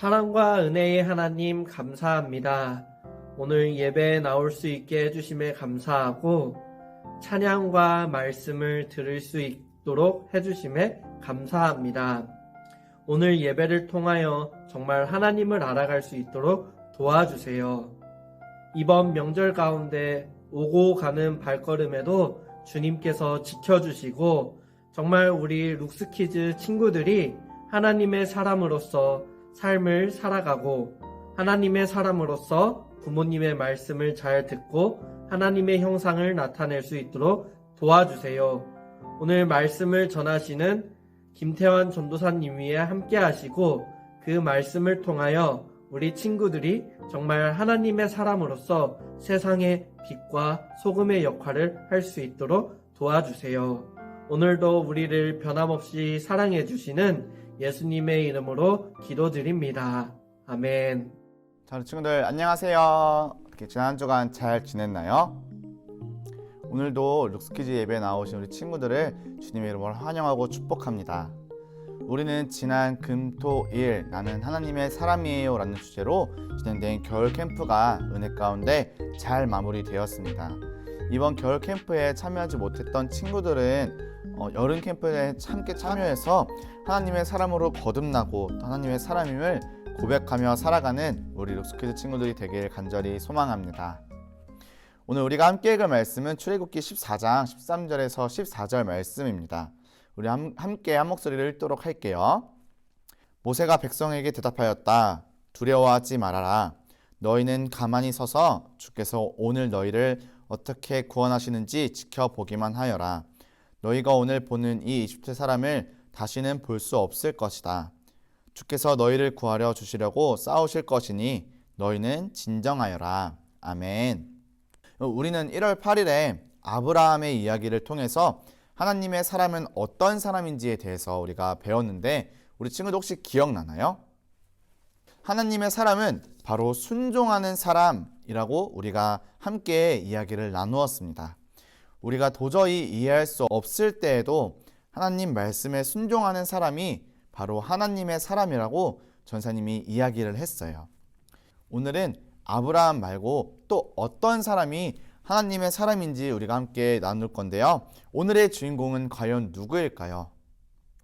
사랑과 은혜의 하나님 감사합니다. 오늘 예배에 나올 수 있게 해주심에 감사하고 찬양과 말씀을 들을 수 있도록 해주심에 감사합니다. 오늘 예배를 통하여 정말 하나님을 알아갈 수 있도록 도와주세요. 이번 명절 가운데 오고 가는 발걸음에도 주님께서 지켜주시고 정말 우리 룩스키즈 친구들이 하나님의 사람으로서 삶을 살아가고 하나님의 사람으로서 부모님의 말씀을 잘 듣고 하나님의 형상을 나타낼 수 있도록 도와주세요. 오늘 말씀을 전하시는 김태환 전도사님 위에 함께 하시고 그 말씀을 통하여 우리 친구들이 정말 하나님의 사람으로서 세상의 빛과 소금의 역할을 할 수 있도록 도와주세요. 오늘도 우리를 변함없이 사랑해 주시는 예수님의 이름으로 기도드립니다. 아멘. 자, 우리 친구들 안녕하세요. 이렇게 지난 한 주간 잘 지냈나요? 오늘도 룩스키즈 예배에 나오신 우리 친구들을 주님의 이름으로 환영하고 축복합니다. 우리는 지난 금, 토, 일 나는 하나님의 사람이에요 라는 주제로 진행된 겨울 캠프가 은혜 가운데 잘 마무리되었습니다. 이번 겨울 캠프에 참여하지 못했던 친구들은 여름 캠프에 함께 참여해서 하나님의 사람으로 거듭나고 하나님의 사람임을 고백하며 살아가는 우리 룩스키즈 친구들이 되길 간절히 소망합니다. 오늘 우리가 함께 읽을 말씀은 출애굽기 14장 13절에서 14절 말씀입니다. 우리 함께 한 목소리를 읽도록 할게요. 모세가 백성에게 대답하였다. 두려워하지 말아라. 너희는 가만히 서서 주께서 오늘 너희를 어떻게 구원하시는지 지켜보기만 하여라. 너희가 오늘 보는 이 이집트 사람을 다시는 볼 수 없을 것이다. 주께서 너희를 구하려 주시려고 싸우실 것이니 너희는 진정하여라. 아멘. 우리는 1월 8일에 아브라함의 이야기를 통해서 하나님의 사람은 어떤 사람인지에 대해서 우리가 배웠는데 우리 친구들 혹시 기억나나요? 하나님의 사람은 바로 순종하는 사람이라고 우리가 함께 이야기를 나누었습니다. 우리가 도저히 이해할 수 없을 때에도 하나님 말씀에 순종하는 사람이 바로 하나님의 사람이라고 전사님이 이야기를 했어요. 오늘은 아브라함 말고 또 어떤 사람이 하나님의 사람인지 우리가 함께 나눌 건데요. 오늘의 주인공은 과연 누구일까요?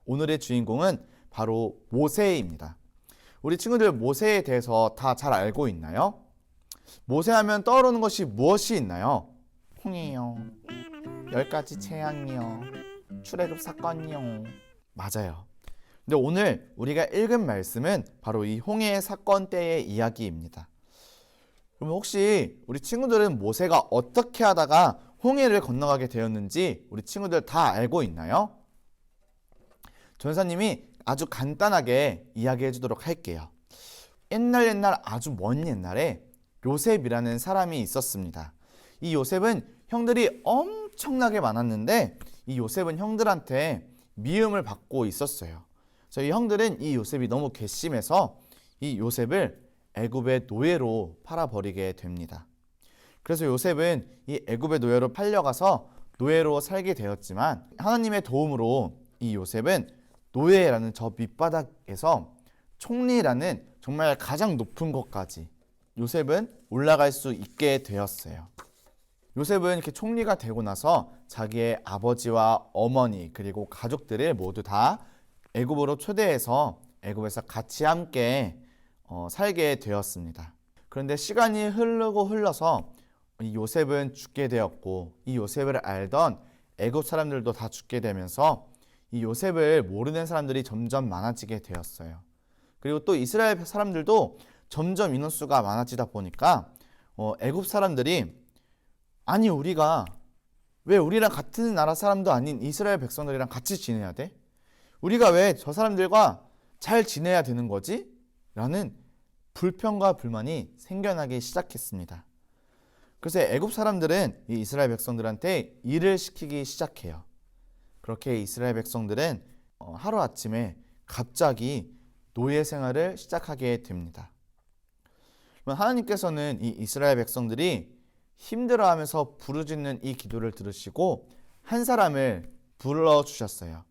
오늘의 주인공은 바로 모세입니다. 우리 친구들 모세에 대해서 다 잘 알고 있나요? 모세하면 떠오르는 것이 무엇이 있나요? 홍해요. 10가지 재앙이요. 출애굽 사건이요. 맞아요. 근데 오늘 우리가 읽은 말씀은 바로 이 홍해의 사건 때의 이야기입니다. 그럼 혹시 우리 친구들은 모세가 어떻게 하다가 홍해를 건너가게 되었는지 우리 친구들 다 알고 있나요? 전사님이 아주 간단하게 이야기해 주도록 할게요. 옛날 아주 먼 옛날에 요셉이라는 사람이 있었습니다. 이 요셉은 형들이 엄청나게 많았는데 이 요셉은 형들한테 미움을 받고 있었어요. 저희 형들은 이 요셉이 너무 괘씸해서 이 요셉을 애굽의 노예로 팔아버리게 됩니다. 그래서 요셉은 이 애굽의 노예로 팔려가서 노예로 살게 되었지만 하나님의 도움으로 이 요셉은 노예라는 저 밑바닥에서 총리라는 정말 가장 높은 곳까지 요셉은 올라갈 수 있게 되었어요. 요셉은 이렇게 총리가 되고 나서 자기의 아버지와 어머니 그리고 가족들을 모두 다 애굽으로 초대해서 애굽에서 같이 함께 살게 되었습니다. 그런데 시간이 흘러서 이 요셉은 죽게 되었고 이 요셉을 알던 애굽 사람들도 다 죽게 되면서 이 요셉을 모르는 사람들이 점점 많아지게 되었어요. 그리고 또 이스라엘 사람들도 점점 인원수가 많아지다 보니까 애굽 사람들이 아니 우리가 왜 우리랑 같은 나라 사람도 아닌 이스라엘 백성들이랑 같이 지내야 돼? 우리가 왜 저 사람들과 잘 지내야 되는 거지? 라는 불평과 불만이 생겨나기 시작했습니다. 그래서 애굽 사람들은 이 이스라엘 백성들한테 일을 시키기 시작해요. 그렇게 이스라엘 백성들은 하루아침에 갑자기 노예 생활을 시작하게 됩니다. 하나님께서는 이 이스라엘 백성들이 힘들어하면서 부르짖는 이 기도를 들으시고 한 사람을 불러주셨어요.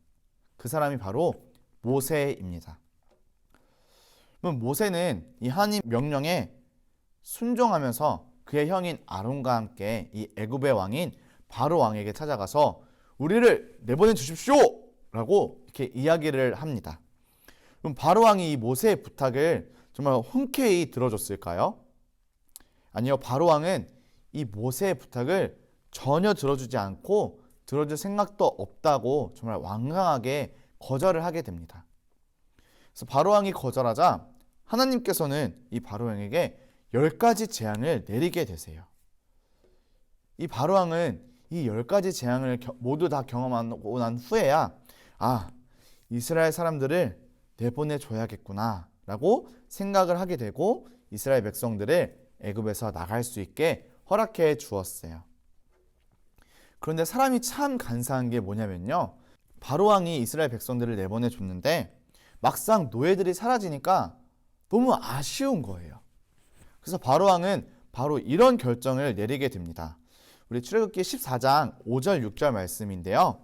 그 사람이 바로 모세입니다. 모세는 이 하나님 명령에 순종하면서 그의 형인 아론과 함께 이 애굽의 왕인 바로 왕에게 찾아가서 우리를 내보내 주십시오! 라고 이렇게 이야기를 합니다. 그럼 바로 왕이 이 모세의 부탁을 정말 흔쾌히 들어줬을까요? 아니요, 바로 왕은 이 모세의 부탁을 전혀 들어주지 않고 들어줄 생각도 없다고 정말 완강하게 거절을 하게 됩니다. 그래서 바로 왕이 거절하자 하나님께서는 이 바로 왕에게 10가지 재앙을 내리게 되세요. 이 바로 왕은 이 10가지 재앙을 모두 다 경험하고 난 후에야 이스라엘 사람들을 내보내줘야겠구나 라고 생각을 하게 되고 이스라엘 백성들을 애굽에서 나갈 수 있게 허락해 주었어요. 그런데 사람이 참 간사한 게 뭐냐면요, 바로 왕이 이스라엘 백성들을 내보내줬는데 막상 노예들이 사라지니까 너무 아쉬운 거예요. 그래서 바로 왕은 바로 이런 결정을 내리게 됩니다. 우리 출애굽기 14장 5절 6절 말씀인데요.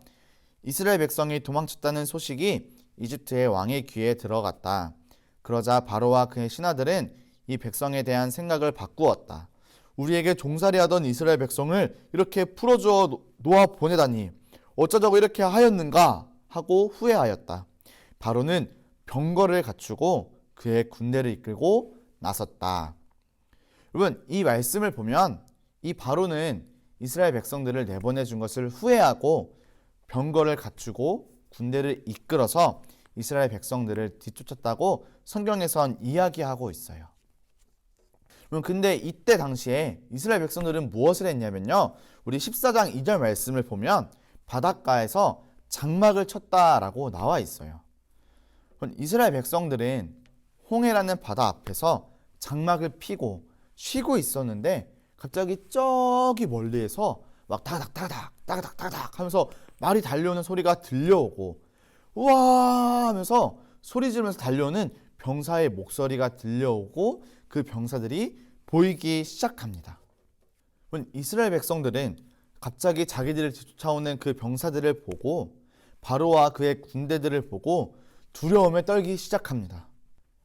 이스라엘 백성이 도망쳤다는 소식이 이집트의 왕의 귀에 들어갔다. 그러자 바로와 그의 신하들은 이 백성에 대한 생각을 바꾸었다. 우리에게 종살이하던 이스라엘 백성을 이렇게 풀어주어 놓아 보내다니 어쩌자고 이렇게 하였는가 하고 후회하였다. 바로는 병거를 갖추고 그의 군대를 이끌고 나섰다. 여러분, 이 말씀을 보면 이 바로는 이스라엘 백성들을 내보내준 것을 후회하고 병거를 갖추고 군대를 이끌어서 이스라엘 백성들을 뒤쫓았다고 성경에선 이야기하고 있어요. 근데 이때 당시에 이스라엘 백성들은 무엇을 했냐면요, 우리 14장 2절 말씀을 보면 바닷가에서 장막을 쳤다라고 나와 있어요. 이스라엘 백성들은 홍해라는 바다 앞에서 장막을 피고 쉬고 있었는데 갑자기 저기 멀리에서 막 다닥다닥 하면서 말이 달려오는 소리가 들려오고 우와 하면서 소리 지르면서 달려오는 병사의 목소리가 들려오고 그 병사들이 보이기 시작합니다. 이스라엘 백성들은 갑자기 자기들을 쫓아오는 그 병사들을 보고 바로와 그의 군대들을 보고 두려움에 떨기 시작합니다.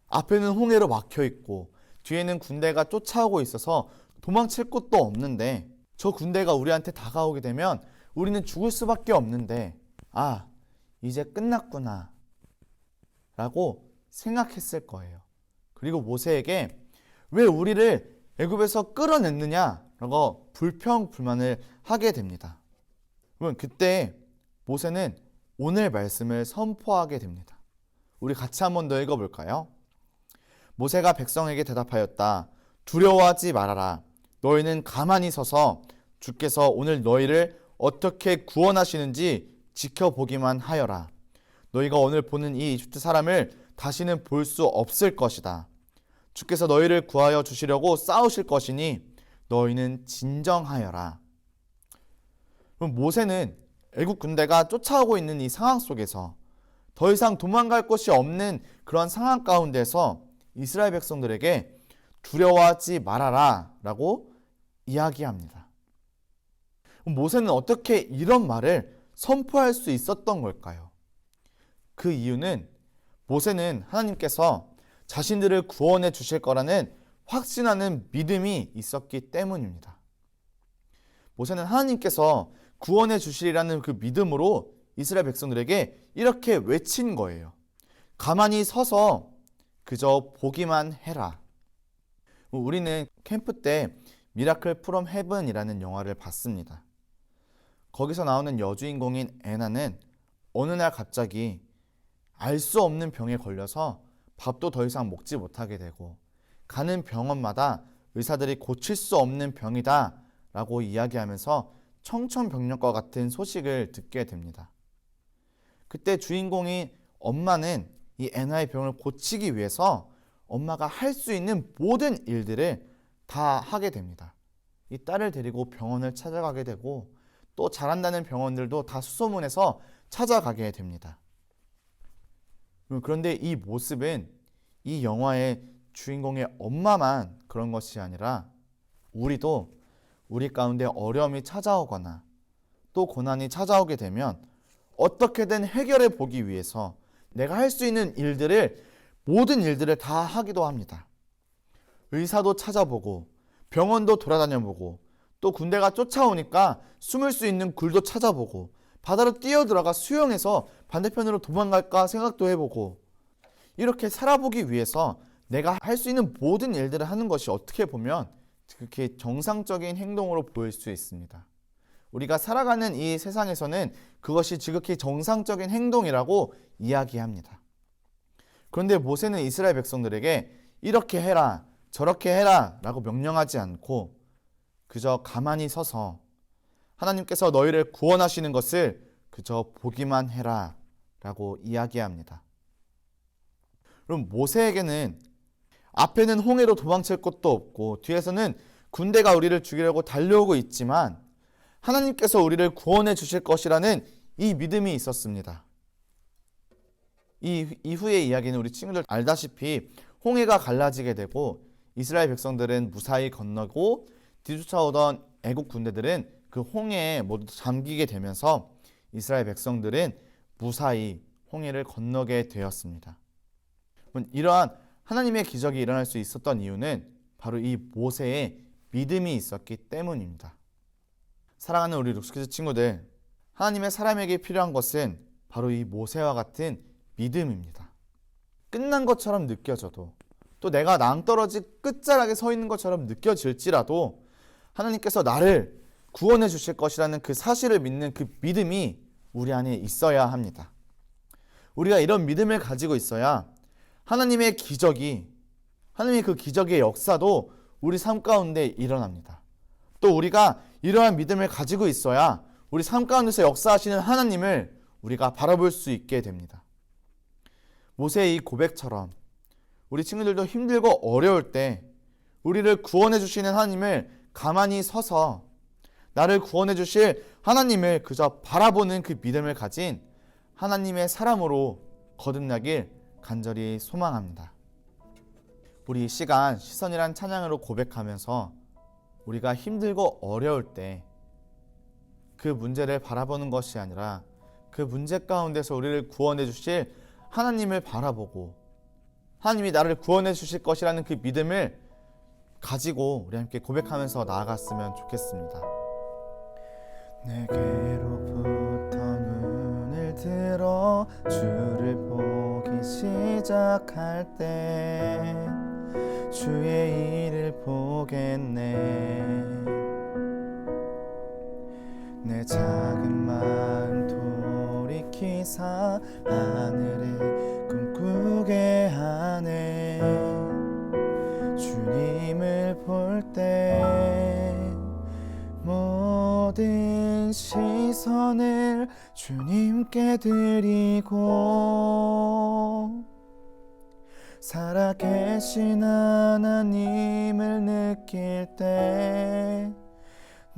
앞에는 홍해로 막혀 있고 뒤에는 군대가 쫓아오고 있어서 도망칠 곳도 없는데 저 군대가 우리한테 다가오게 되면 우리는 죽을 수밖에 없는데 아, 이제 끝났구나 라고 생각했을 거예요. 그리고 모세에게 왜 우리를 애굽에서 끌어냈느냐라고 불평불만을 하게 됩니다. 그러면 그때 모세는 오늘 말씀을 선포하게 됩니다. 우리 같이 한번 더 읽어볼까요? 모세가 백성에게 대답하였다. 두려워하지 말아라. 너희는 가만히 서서 주께서 오늘 너희를 어떻게 구원하시는지 지켜보기만 하여라. 너희가 오늘 보는 이 이집트 사람을 다시는 볼 수 없을 것이다. 주께서 너희를 구하여 주시려고 싸우실 것이니 너희는 진정하여라. 그럼 모세는 애국 군대가 쫓아오고 있는 이 상황 속에서 더 이상 도망갈 곳이 없는 그런 상황 가운데서 이스라엘 백성들에게 두려워하지 말아라 라고 이야기합니다. 모세는 어떻게 이런 말을 선포할 수 있었던 걸까요? 그 이유는 모세는 하나님께서 자신들을 구원해 주실 거라는 확신하는 믿음이 있었기 때문입니다. 모세는 하나님께서 구원해 주시리라는 그 믿음으로 이스라엘 백성들에게 이렇게 외친 거예요. 가만히 서서 그저 보기만 해라. 우리는 캠프 때 미라클 프롬 헤븐이라는 영화를 봤습니다. 거기서 나오는 여주인공인 애나는 어느 날 갑자기 알 수 없는 병에 걸려서 밥도 더 이상 먹지 못하게 되고 가는 병원마다 의사들이 고칠 수 없는 병이다 라고 이야기하면서 청천벽력과 같은 소식을 듣게 됩니다. 그때 주인공이 엄마는 이 애나의 병을 고치기 위해서 엄마가 할 수 있는 모든 일들을 다 하게 됩니다. 이 딸을 데리고 병원을 찾아가게 되고 또 잘한다는 병원들도 다 수소문해서 찾아가게 됩니다. 그런데 이 모습은 이 영화의 주인공의 엄마만 그런 것이 아니라 우리도 우리 가운데 어려움이 찾아오거나 또 고난이 찾아오게 되면 어떻게든 해결해 보기 위해서 내가 할 수 있는 모든 일들을 다 하기도 합니다. 의사도 찾아보고 병원도 돌아다녀보고 또 군대가 쫓아오니까 숨을 수 있는 굴도 찾아보고 바다로 뛰어들어가 수영해서 반대편으로 도망갈까 생각도 해보고 이렇게 살아보기 위해서 내가 할 수 있는 모든 일들을 하는 것이 어떻게 보면 그렇게 정상적인 행동으로 보일 수 있습니다. 우리가 살아가는 이 세상에서는 그것이 지극히 정상적인 행동이라고 이야기합니다. 그런데 모세는 이스라엘 백성들에게 이렇게 해라, 저렇게 해라 라고 명령하지 않고 그저 가만히 서서 하나님께서 너희를 구원하시는 것을 그저 보기만 해라 라고 이야기합니다. 그럼 모세에게는 앞에는 홍해로 도망칠 곳도 없고 뒤에서는 군대가 우리를 죽이려고 달려오고 있지만 하나님께서 우리를 구원해 주실 것이라는 이 믿음이 있었습니다. 이 이후의 이야기는 우리 친구들 알다시피 홍해가 갈라지게 되고 이스라엘 백성들은 무사히 건너고 뒤쫓아오던 애국 군대들은 그 홍해에 모두 잠기게 되면서 이스라엘 백성들은 무사히 홍해를 건너게 되었습니다. 이러한 하나님의 기적이 일어날 수 있었던 이유는 바로 이 모세의 믿음이 있었기 때문입니다. 사랑하는 우리 룩스키즈 친구들, 하나님의 사람에게 필요한 것은 바로 이 모세와 같은 믿음입니다. 끝난 것처럼 느껴져도 또 내가 낭떠러지 끝자락에 서 있는 것처럼 느껴질지라도 하나님께서 나를 구원해 주실 것이라는 그 사실을 믿는 그 믿음이 우리 안에 있어야 합니다. 우리가 이런 믿음을 가지고 있어야 하나님의 그 기적의 역사도 우리 삶 가운데 일어납니다. 또 우리가 이러한 믿음을 가지고 있어야 우리 삶 가운데서 역사하시는 하나님을 우리가 바라볼 수 있게 됩니다. 모세의 이 고백처럼 우리 친구들도 힘들고 어려울 때 우리를 구원해 주시는 하나님을 가만히 서서 나를 구원해 주실 하나님을 그저 바라보는 그 믿음을 가진 하나님의 사람으로 거듭나길 간절히 소망합니다. 우리 이 시간 시선이란 찬양으로 고백하면서 우리가 힘들고 어려울 때 그 문제를 바라보는 것이 아니라 그 문제 가운데서 우리를 구원해 주실 하나님을 바라보고 하나님이 나를 구원해 주실 것이라는 그 믿음을 가지고 우리 함께 고백하면서 나아갔으면 좋겠습니다. 내게로부터 눈을 들어 주를 보기 시작할 때 주의 일을 보겠네. 내 작은 마음 돌이키사 하늘을 꿈꾸게 하네. 주님을 볼 때 모든 시선을 주님께 드리고 살아계신 하나님을 느낄 때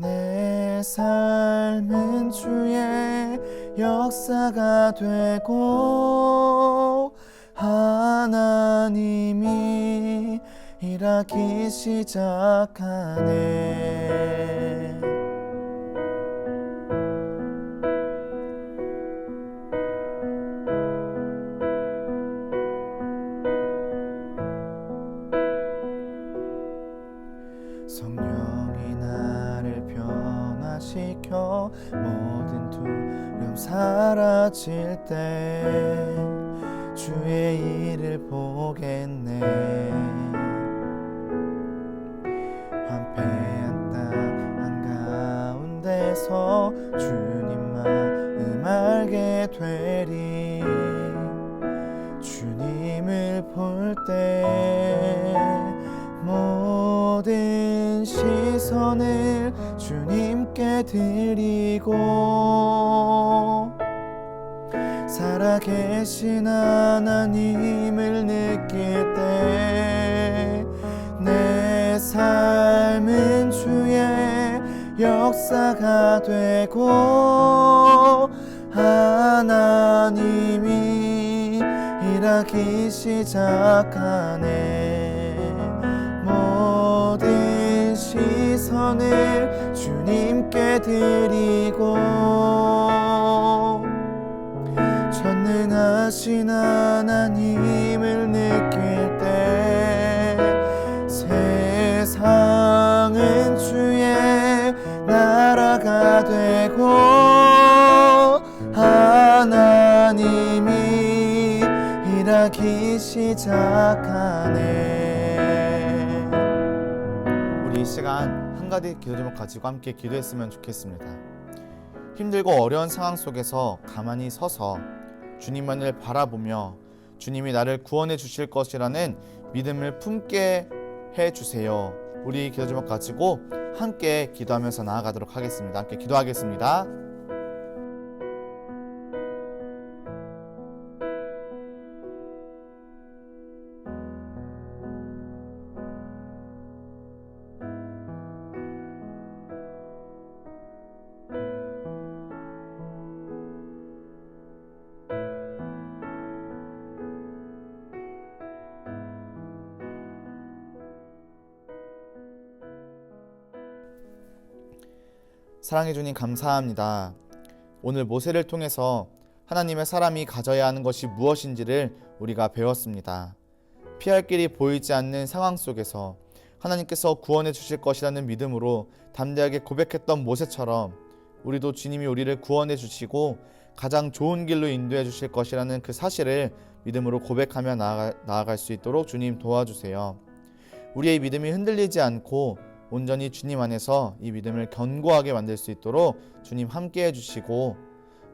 내 삶은 주의 역사가 되고 하나님이 일하기 시작하네. 성령이 나를 변화시켜 모든 두려움 사라질 때 주의 일을 보겠네. 황폐한 땅 한가운데서 주님 마음 알게 되리. 주님을 볼 때 모든 시선을 주님께 드리고 살아계신 하나님을 느낄 때 내 삶은 주의 역사가 되고 하나님이 일하기 시작하네. 모든 시선을 주님께 드리고 전능하신 하나님을 느낄 때 세상은 주의 나라가 되고 하나님이 일하기 시작하네. 우리 이 시간 한 가지 기도 제목 가지고 함께 기도했으면 좋겠습니다. 힘들고 어려운 상황 속에서 가만히 서서 주님만을 바라보며 주님이 나를 구원해 주실 것이라는 믿음을 품게 해주세요. 우리 기도 제목 가지고 함께 기도하면서 나아가도록 하겠습니다. 함께 기도하겠습니다. 사랑해 주님 감사합니다. 오늘 모세를 통해서 하나님의 사람이 가져야 하는 것이 무엇인지를 우리가 배웠습니다. 피할 길이 보이지 않는 상황 속에서 하나님께서 구원해 주실 것이라는 믿음으로 담대하게 고백했던 모세처럼 우리도 주님이 우리를 구원해 주시고 가장 좋은 길로 인도해 주실 것이라는 그 사실을 믿음으로 고백하며 나아갈 수 있도록 주님 도와주세요. 우리의 믿음이 흔들리지 않고 온전히 주님 안에서 이 믿음을 견고하게 만들 수 있도록 주님 함께 해주시고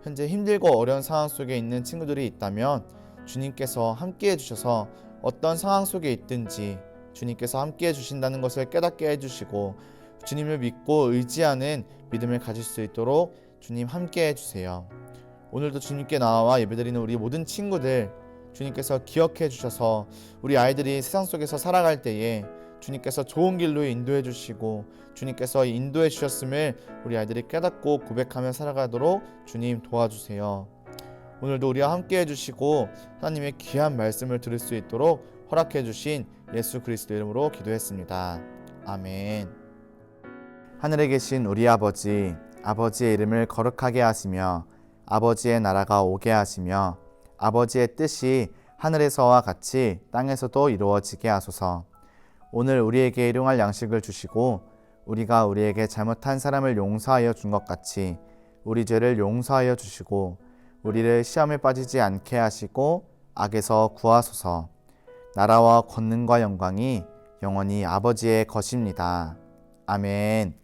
현재 힘들고 어려운 상황 속에 있는 친구들이 있다면 주님께서 함께 해주셔서 어떤 상황 속에 있든지 주님께서 함께 해주신다는 것을 깨닫게 해주시고 주님을 믿고 의지하는 믿음을 가질 수 있도록 주님 함께 해주세요. 오늘도 주님께 나와 예배드리는 우리 모든 친구들 주님께서 기억해 주셔서 우리 아이들이 세상 속에서 살아갈 때에 주님께서 좋은 길로 인도해 주시고 주님께서 인도해 주셨음을 우리 아이들이 깨닫고 고백하며 살아가도록 주님 도와주세요. 오늘도 우리와 함께 해주시고 하나님의 귀한 말씀을 들을 수 있도록 허락해 주신 예수 그리스도 이름으로 기도했습니다. 아멘. 하늘에 계신 우리 아버지, 아버지의 이름을 거룩하게 하시며 아버지의 나라가 오게 하시며 아버지의 뜻이 하늘에서와 같이 땅에서도 이루어지게 하소서. 오늘 우리에게 일용할 양식을 주시고 우리가 우리에게 잘못한 사람을 용서하여 준 것 같이 우리 죄를 용서하여 주시고 우리를 시험에 빠지지 않게 하시고 악에서 구하소서. 나라와 권능과 영광이 영원히 아버지의 것입니다. 아멘.